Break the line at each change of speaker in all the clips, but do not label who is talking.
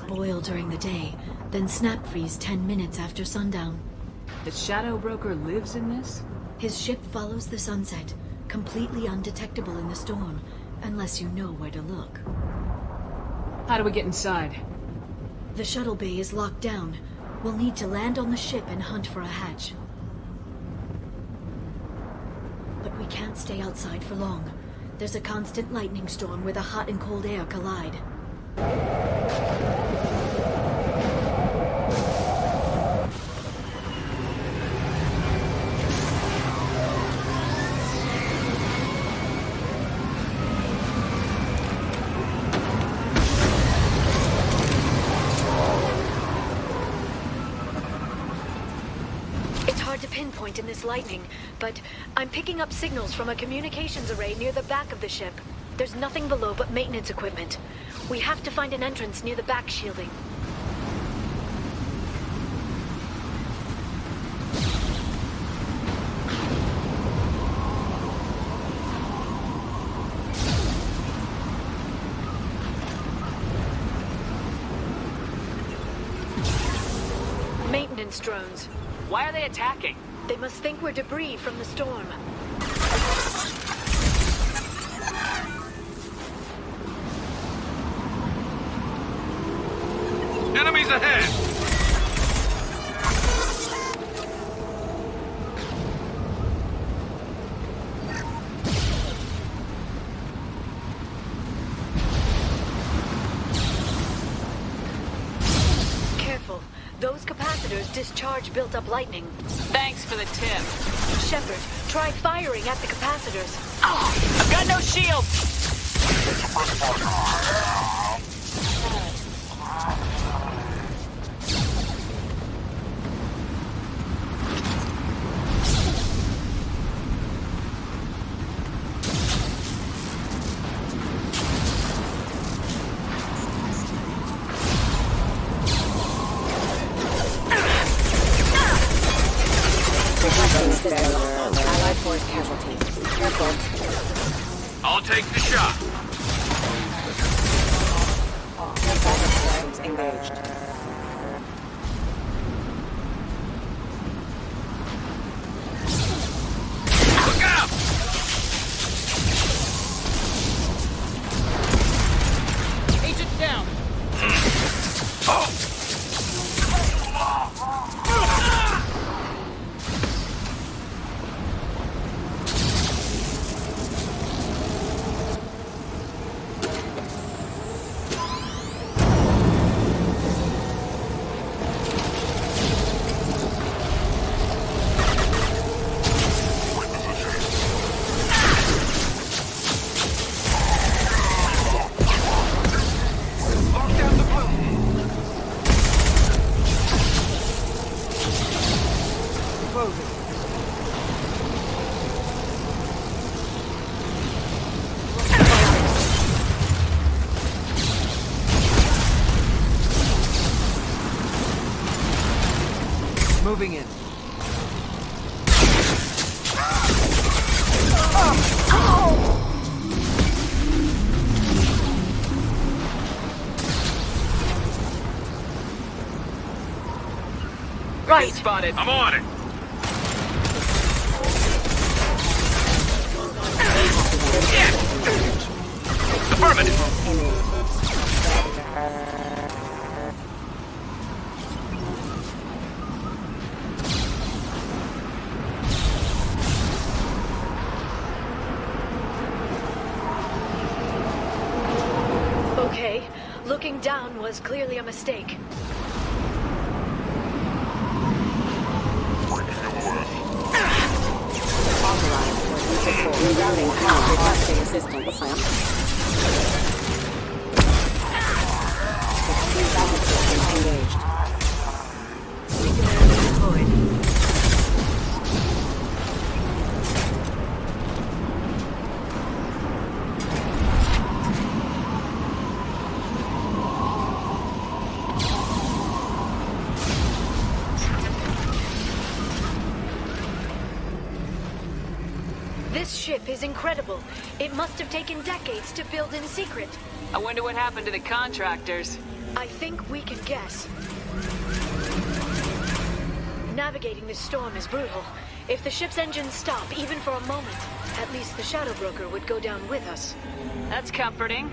boil during the day, then snap freeze 10 minutes after sundown.
The Shadow Broker lives in this?
His ship follows the sunset, completely undetectable in the storm, unless you know where to look.
How do we get inside?
The shuttle bay is locked down. We'll need to land on the ship and hunt for a hatch. But we can't stay outside for long. There's a constant lightning storm where the hot and cold air collide. Pinpoint in this lightning, but I'm picking up signals from a communications array near the back of the ship. There's nothing below but maintenance equipment. We have to find an entrance near the back shielding. Maintenance drones.
Why are they attacking?
They must think we're debris from the storm.
Enemies ahead!
Careful. Those capacitors discharge built-up lightning.
Thanks for the tip.
Shepard, try firing at the capacitors.
Oh, I've got no shield!
Allied force casualties. Careful.
I'll take the shot.
Systems engaged.
Look out!
Agent down!
Oh!
Moving in.
Right. Spotted.
I'm on it. Yeah. Affirmative.
Okay, looking down was clearly a mistake.
Authorized for rerouting power requesting assistance. Engaged.
Singularity deployed. This ship is incredible. It must have taken decades to build in secret.
I wonder what happened to the contractors.
I think we can guess. Navigating this storm is brutal. If the ship's engines stop, even for a moment, at least the Shadow Broker would go down with us.
That's comforting.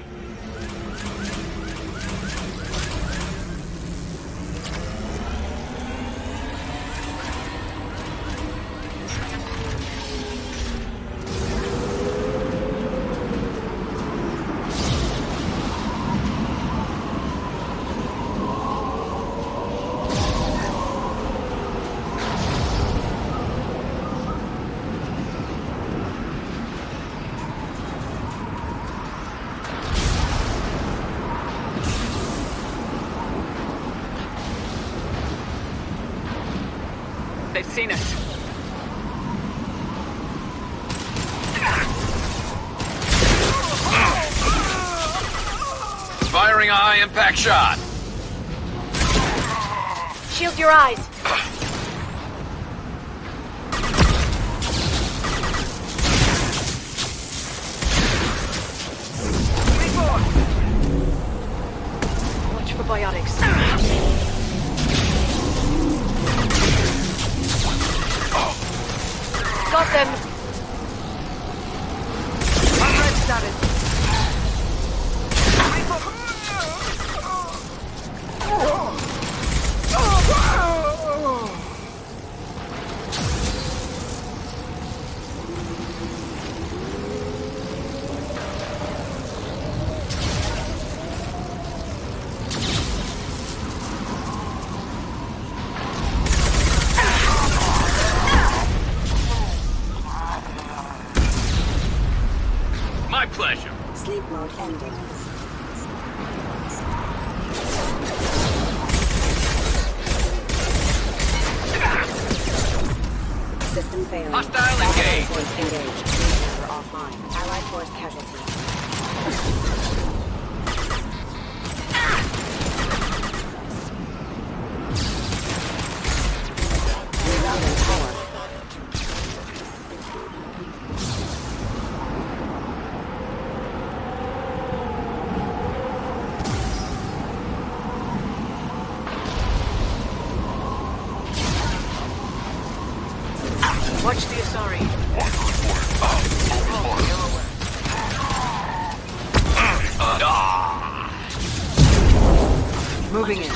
They've seen us.
Firing a high-impact shot.
Shield your eyes. Watch for biotics. Got them. Red status.
My pleasure.
Sleep mode ended. System failing.
Hostile engaged.
Force engaged. Server offline. Allied force casualty. Rerouting power.
Watch the Asari.
Moving in.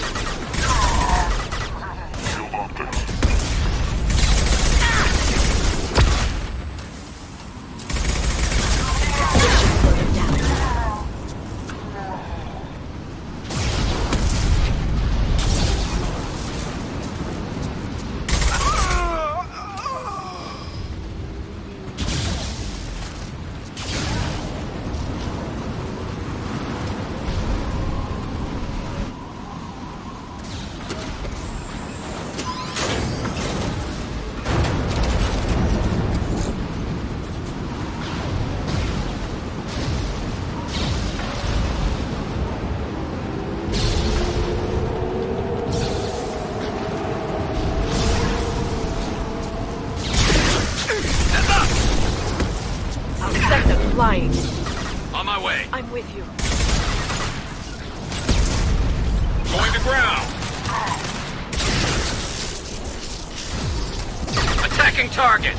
Flying.
On my way.
I'm with you.
Going to ground. Attacking target.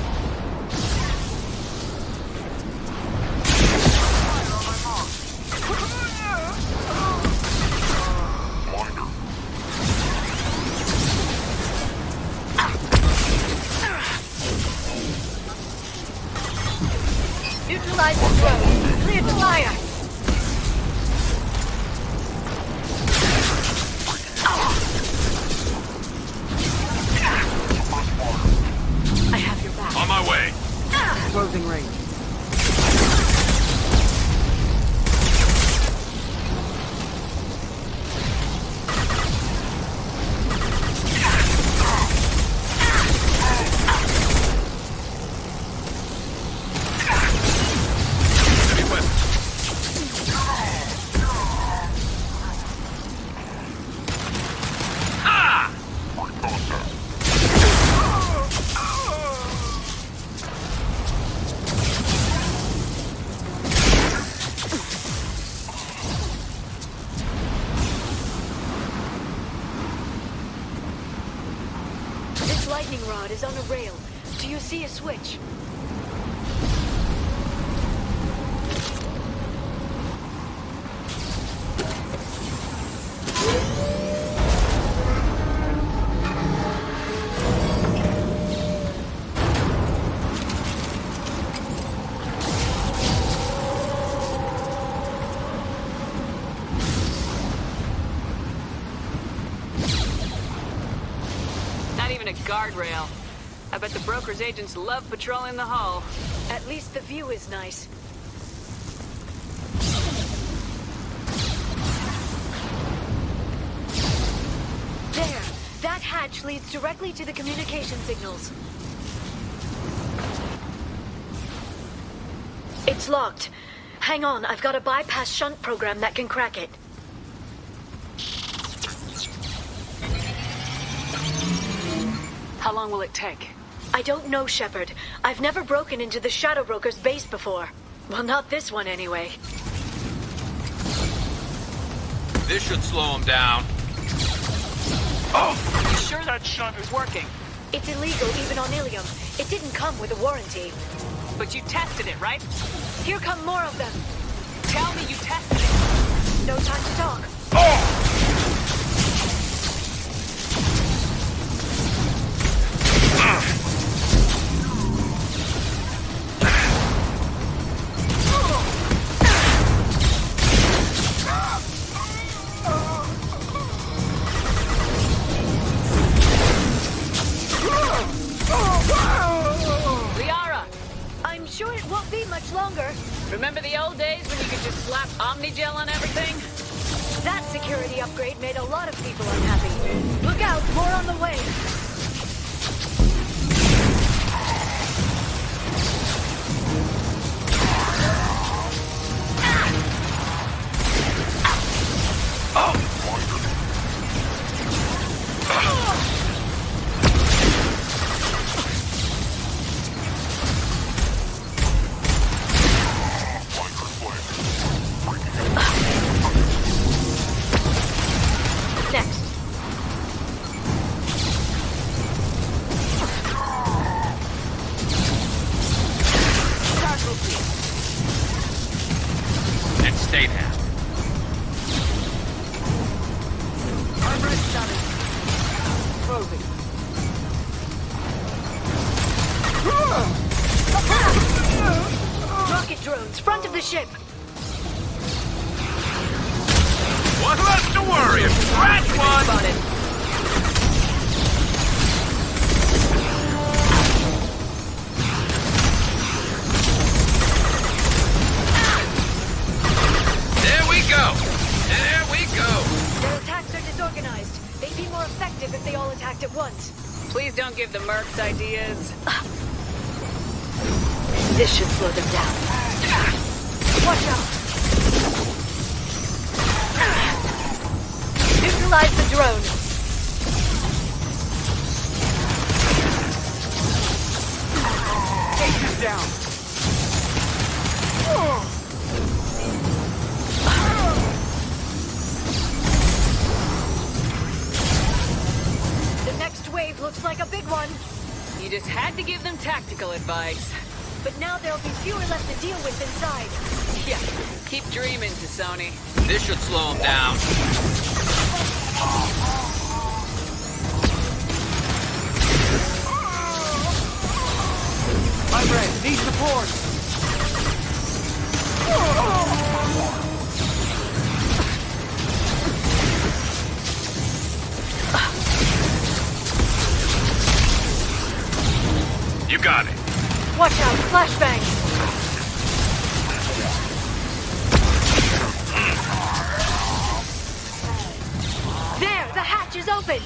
Neutralize the drone. Clear the fire. I have your back.
On
lightning rod is on a rail. Do you see a switch?
Guardrail. I bet the broker's agents love patrolling the hull.
At least the view is nice. There! That hatch leads directly to the communication signals. It's locked. Hang on, I've got a bypass shunt program that can crack it.
How long will it take?
I don't know, Shepard. I've never broken into the Shadow Broker's base before. Well, not this one anyway.
This should slow him down.
Oh! You sure that shunt is working?
It's illegal even on Ilium. It didn't come with a warranty.
But you tested it, right?
Here come more of them.
Tell me you tested it.
No time to talk.
Oh!
Liara! I'm sure it won't be much longer.
Remember the old days when you could just slap Omnigel on everything?
That security upgrade made a lot of people unhappy. Look out, more on the way. Rocket drones, front of the ship.
What's left to worry? Scratch one!
Spotted.
There we go! There we go!
Their attacks are disorganized. They'd be more effective if they all attacked at once.
Please don't give the mercs ideas.
This should slow them down. Watch out! Neutralize the drone.
Take him down.
The next wave looks like a big one.
You just had to give them tactical advice.
But now there'll be fewer left to deal with inside.
Yeah, keep dreaming, Sony.
This should slow him down.
My friend, need support!
You got it.
Watch out, flashbang! There, the hatch is open!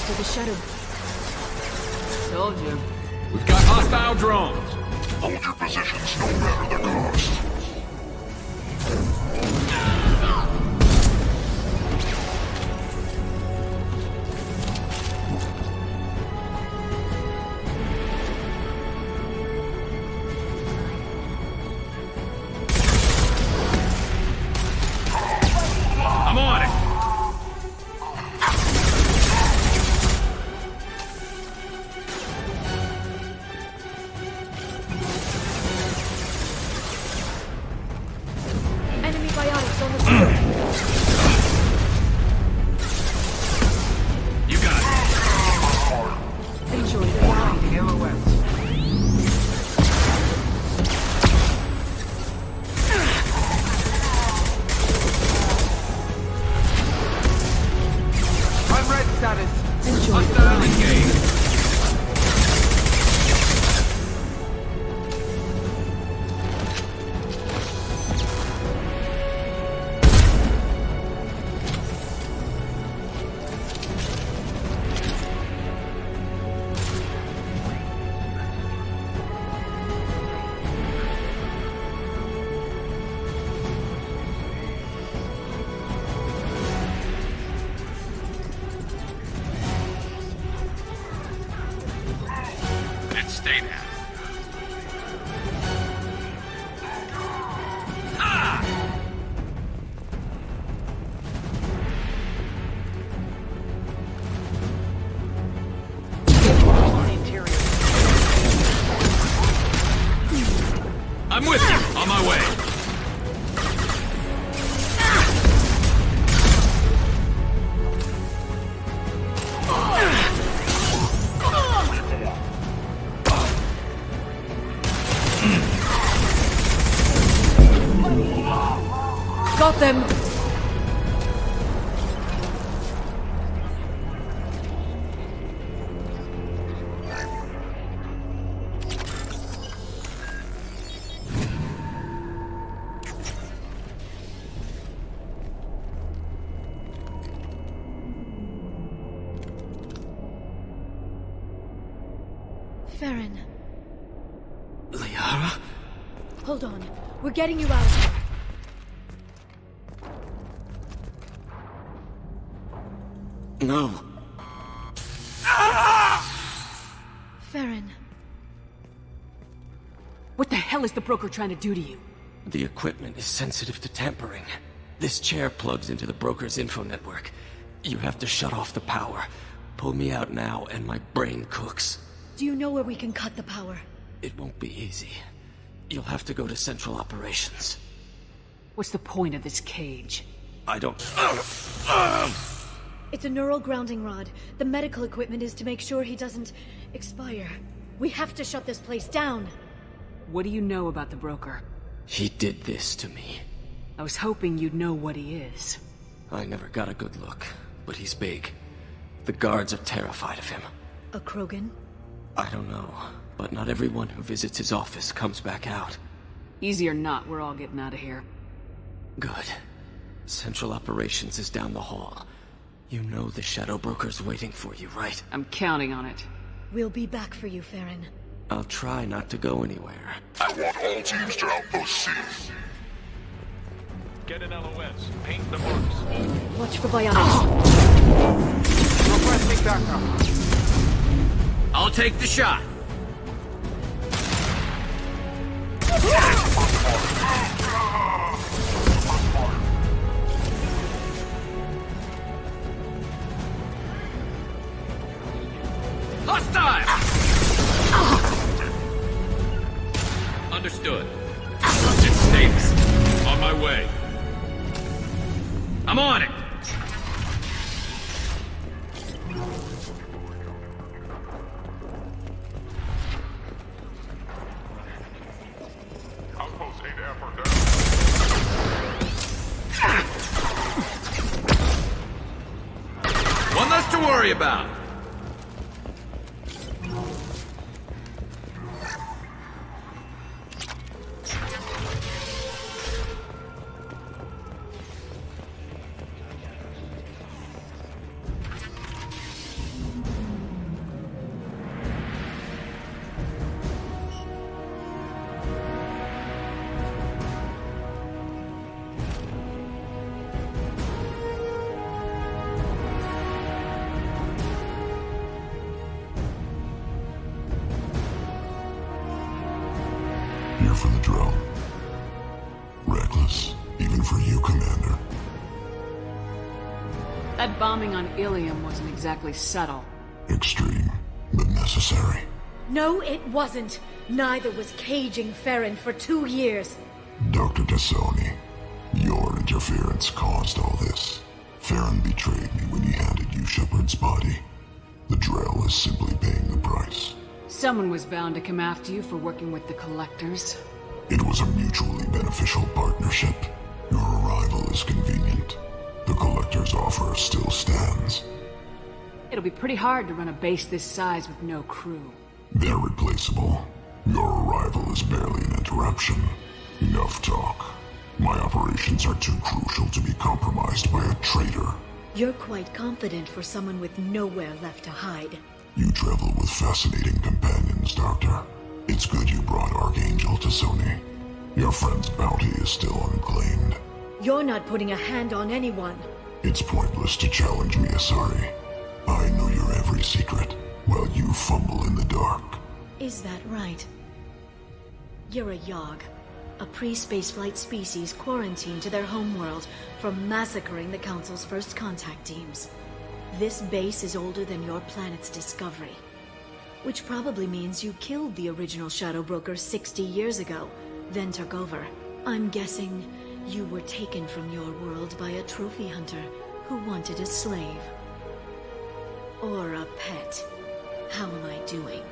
close to the shadow.
Told you.
We've got hostile drones.
Hold your positions no matter the cost.
I'm on it.
Enemy biotics on the field.
You got it.
Enjoy the ride.
ALOT. Unread status.
Enjoy the
Hostile
ride.
engaged. Let's stay there. I'm with you. On my way.
Got them. Farron,
Liara?
hold on. We're getting you out of here.
No.
Farron.
What the hell is the broker trying to do to you?
The equipment is sensitive to tampering. This chair plugs into the broker's info network. You have to shut off the power. Pull me out now and my brain cooks.
Do you know where we can cut the power?
It won't be easy. You'll have to go to Central Operations.
What's the point of this cage?
I don't...
It's a neural grounding rod. The medical equipment is to make sure he doesn't expire. We have to shut this place down.
What do you know about the broker?
He did this to me.
I was hoping you'd know what he is.
I never got a good look, but he's big. The guards are terrified of him.
A Krogan?
I don't know, but not everyone who visits his office comes back out.
Easy or not, we're all getting out of here.
Good. Central Operations is down the hall. You know the Shadow Broker's waiting for you, right?
I'm counting on it.
We'll be back for you, Farron.
I'll try not to go anywhere.
I want all teams to Outpost C.
Get an LOS. Paint the marks.
Watch for biotics.
Requesting backup.
I'll take the shot. Hostile! Understood. It stinks. On my way. I'm on it.
Outpost 8F are down.
One less to worry about.
here for the drone. Reckless, even for you, Commander.
That bombing on Ilium wasn't exactly subtle.
Extreme, but necessary.
No, it wasn't. Neither was caging Farron for 2 years.
Dr. Tassoni, your interference caused all this. Farron betrayed me when he handed you Shepard's body. The Drell is simply paying the price.
Someone was bound to come after you for working with the Collectors.
It was a mutually beneficial partnership. Your arrival is convenient. The Collector's offer still stands.
It'll be pretty hard to run a base this size with no crew.
They're replaceable. Your arrival is barely an interruption. Enough talk. My operations are too crucial to be compromised by a traitor.
You're quite confident for someone with nowhere left to hide.
You travel with fascinating companions, Doctor. It's good you brought Archangel to Sony. Your friend's bounty is still unclaimed.
You're not putting a hand on anyone.
It's pointless to challenge me, Asari. I know your every secret, while you fumble in the dark.
Is that right? You're a Yogg, a pre-spaceflight species quarantined to their homeworld from massacring the Council's first contact teams. This base is older than your planet's discovery, which probably means you killed the original Shadow Broker 60 years ago, then took over. I'm guessing you were taken from your world by a trophy hunter who wanted a slave. Or a pet. How am I doing?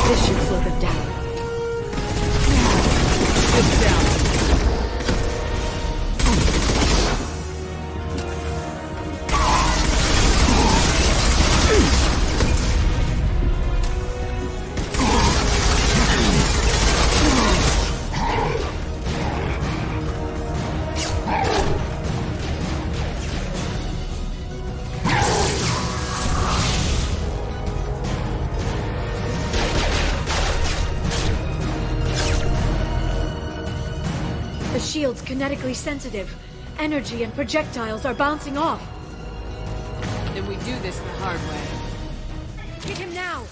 This should slow them down.
It's down.
The shield's kinetically sensitive. Energy and projectiles are bouncing off.
Then we do this the hard way.
Hit him now!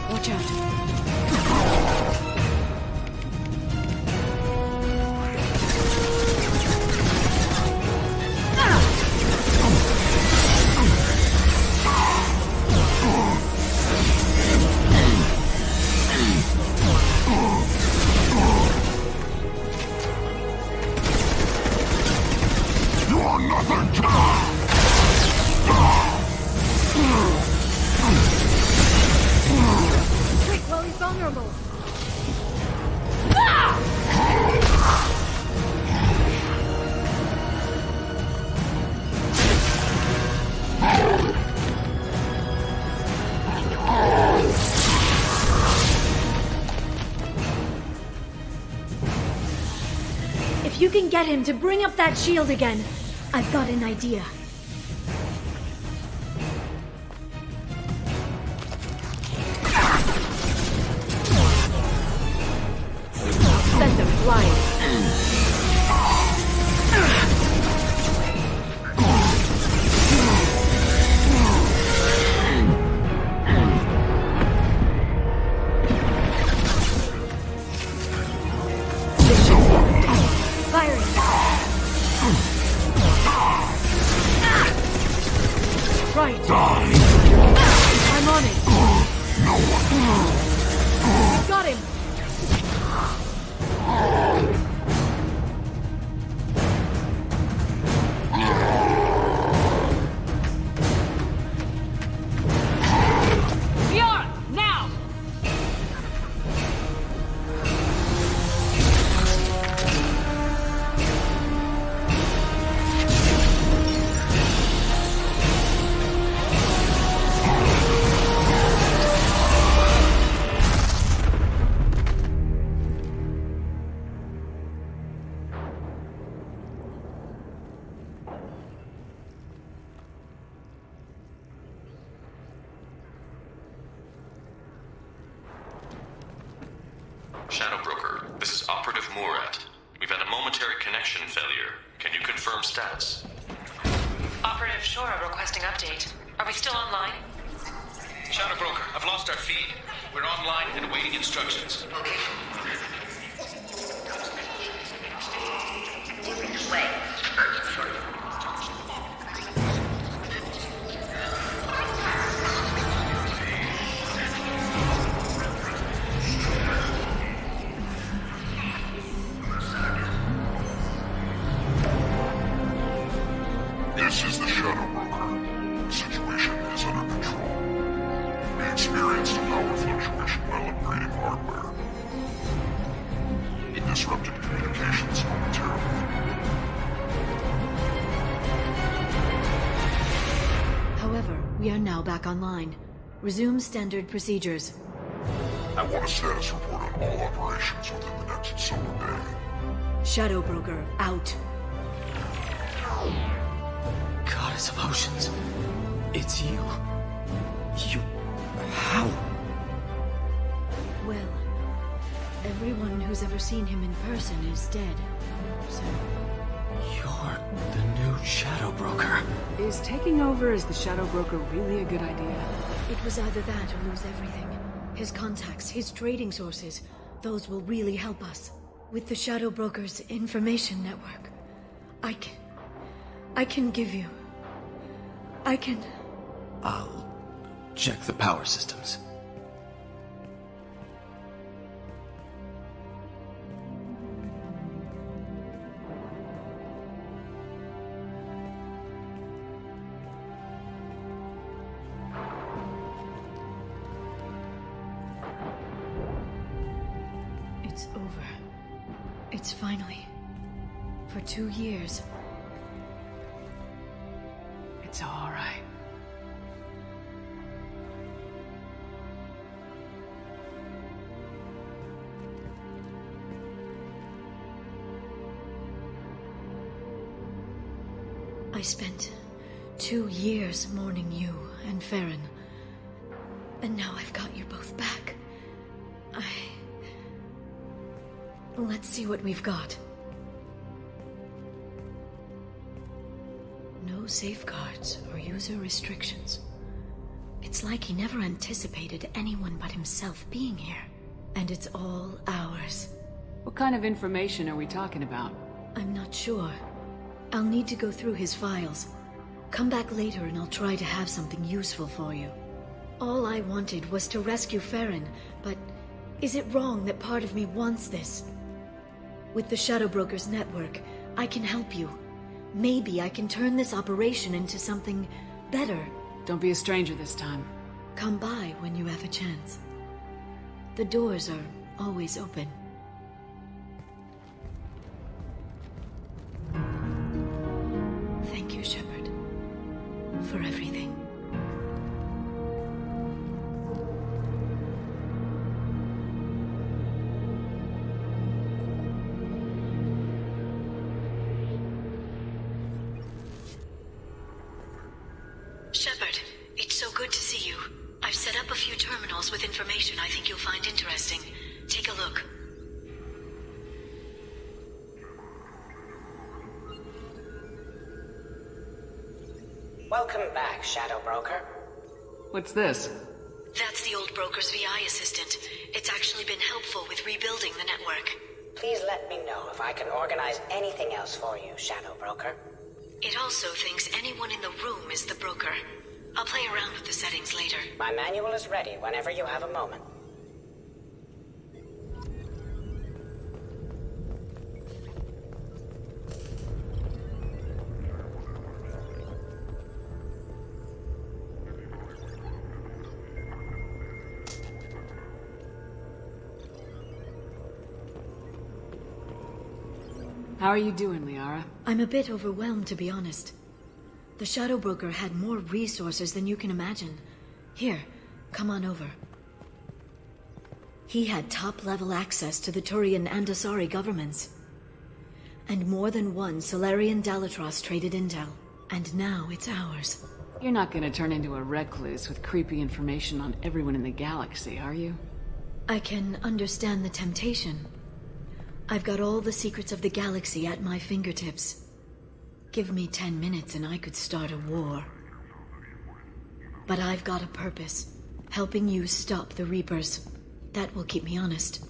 Watch out.
You are nothing to
Quick, while he's vulnerable. If you can get him to bring up that shield again, I've got an idea. Send them flying. This should slow them down. Firing.
Shadow Broker, this is Operative Murat. We've had a momentary connection failure. Can you confirm status?
Operative Shora requesting update. Are we still online?
Shadow Broker, I've lost our feed. We're online and awaiting instructions.
This is the Shadow Broker. The situation is under control. We experienced a power fluctuation while upgrading hardware. It disrupted communications momentarily.
However, we are now back online. Resume standard procedures.
I want a status report on all operations within the next solar day.
Shadow Broker, out.
Goddess of Oceans. It's you. You... how?
Well, everyone who's ever seen him in person is dead. So,
You're the new Shadow Broker.
Is taking over as the Shadow Broker really a good idea?
it was either that or lose everything. His contacts, his trading sources, those will really help us. With the Shadow Broker's information network, I can give you...
I'll check the power systems.
It's over. It's finally... For 2 years.
It's all right.
I spent 2 years mourning you and Farron. And now I've got you both back. Let's see what we've got. No safeguards or user restrictions. It's like he never anticipated anyone but himself being here. And it's all ours.
What kind of information are we talking about?
I'm not sure. I'll need to go through his files. Come back later and I'll try to have something useful for you. All I wanted was to rescue Farron, but is it wrong that part of me wants this? With the Shadow Broker's network, I can help you. Maybe I can turn this operation into something better.
Don't be a stranger this time.
Come by when you have a chance. The doors are always open. Thank you, Shepard, for everything. Shepard, it's so good to see you. I've set up a few terminals with information I think you'll find interesting. Take a look.
Welcome back, Shadow Broker.
What's this?
That's the old broker's VI assistant. It's actually been helpful with rebuilding the network.
Please let me know if I can organize anything else for you, Shadow Broker.
It also thinks anyone in the room is the broker. I'll play around with the settings later.
My manual is ready whenever you have a moment.
How are you doing, Liara?
I'm a bit overwhelmed, to be honest. The Shadow Broker had more resources than you can imagine. Here, come on over. He had top-level access to the Turian and Asari governments. And more than one Solarian Dalatros traded intel. And now it's ours.
You're not gonna turn into a recluse with creepy information on everyone in the galaxy, are you?
I can understand the temptation. I've got all the secrets of the galaxy at my fingertips. Give me 10 minutes and I could start a war. But I've got a purpose. Helping you stop the Reapers. That will keep me honest.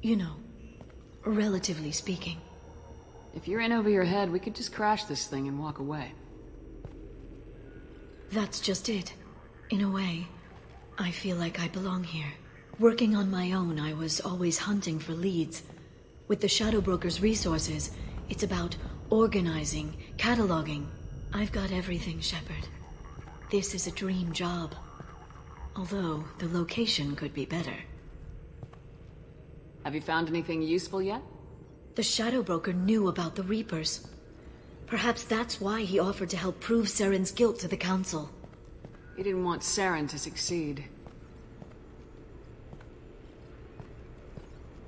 You know, relatively speaking.
If you're in over your head, we could just crash this thing and walk away.
That's just it. In a way, I feel like I belong here. Working on my own, I was always hunting for leads. With the Shadow Broker's resources, it's about organizing, cataloging. I've got everything, Shepard. This is a dream job. Although, the location could be better.
Have you found anything useful yet?
The Shadow Broker knew about the Reapers. Perhaps that's why he offered to help prove Saren's guilt to the Council.
He didn't want Saren to succeed.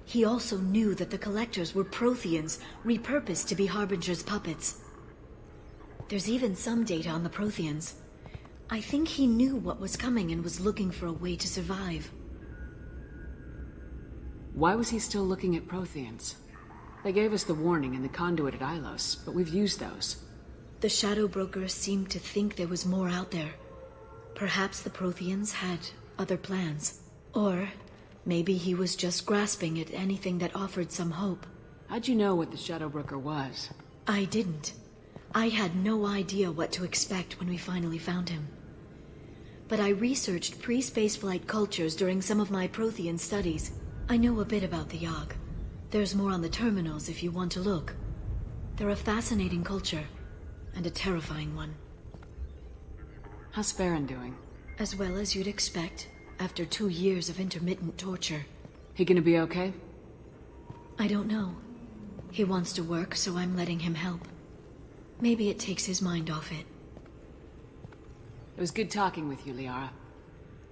He also knew that the Collectors were Protheans, repurposed to be Harbinger's puppets. There's even some data on the Protheans. I think he knew what was coming and was looking for a way to survive.
Why was he still looking at Protheans? They gave us the warning in the conduit at Ilos, but we've used those.
The Shadow Broker seemed to think there was more out there. Perhaps the Protheans had other plans. Or maybe he was just grasping at anything that offered some hope.
How'd you know what the Shadow Broker was?
I didn't. I had no idea what to expect when we finally found him. But I researched pre-spaceflight cultures during some of my Prothean studies. I know a bit about the Yogg. There's more on the terminals if you want to look. They're a fascinating culture, and a terrifying one.
How's Farron doing?
As well as you'd expect, after 2 years of intermittent torture.
He gonna be okay?
I don't know. He wants to work, so I'm letting him help. Maybe it takes his mind off it.
It was good talking with you, Liara.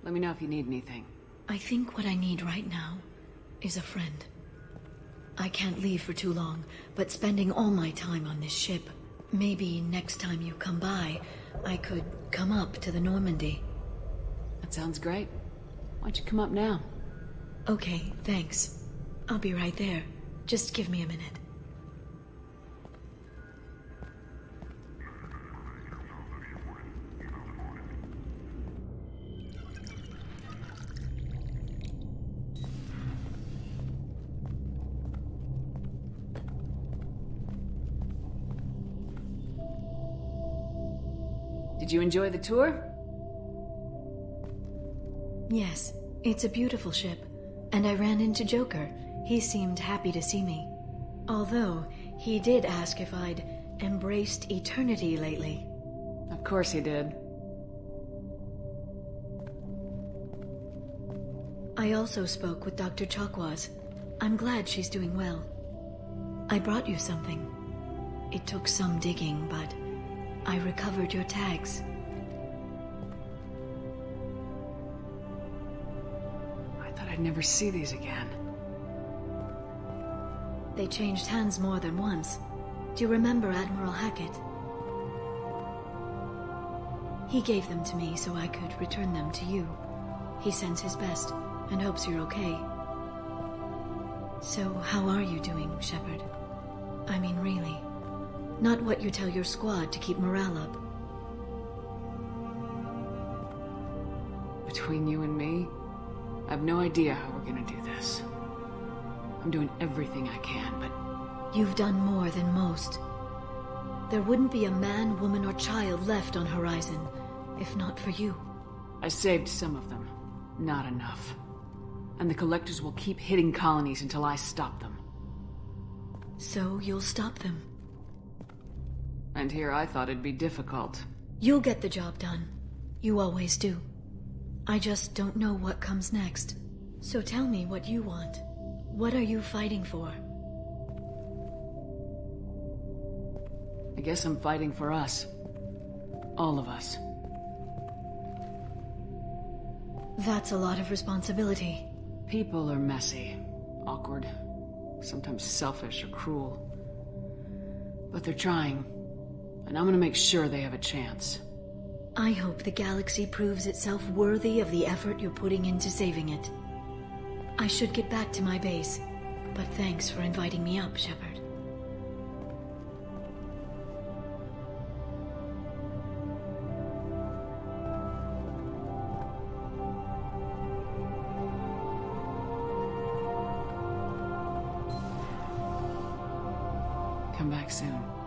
Let me know if you need anything.
I think what I need right now is a friend. I can't leave for too long, but spending all my time on this ship. Maybe next time you come by, I could come up to the Normandy.
That sounds great. Why don't you come up now?
Okay, thanks. I'll be right there. Just give me a minute.
Did you enjoy the tour?
Yes, it's a beautiful ship. And I ran into Joker. He seemed happy to see me. Although, he did ask if I'd embraced eternity lately.
Of course he did.
I also spoke with Dr. Chakwas. I'm glad she's doing well. I brought you something. It took some digging, but I recovered your tags.
I thought I'd never see these again.
They changed hands more than once. Do you remember Admiral Hackett? He gave them to me so I could return them to you. He sends his best and hopes you're okay. So, how are you doing, Shepard? I mean, really. Not what you tell your squad to keep morale up.
Between you and me, I have no idea how we're gonna do this. I'm doing everything I can, but...
You've done more than most. There wouldn't be a man, woman, or child left on Horizon, if not for you.
I saved some of them. Not enough. And the Collectors will keep hitting colonies until I stop them.
So you'll stop them.
And here I thought it'd be difficult.
You'll get the job done. You always do. I just don't know what comes next. So tell me what you want. What are you fighting for?
I guess I'm fighting for us. All of us.
That's a lot of responsibility.
People are messy, awkward, sometimes selfish or cruel. But they're trying, and I'm gonna make sure they have a chance.
I hope the galaxy proves itself worthy of the effort you're putting into saving it. I should get back to my base, but thanks for inviting me up, Shepard.
Come back soon.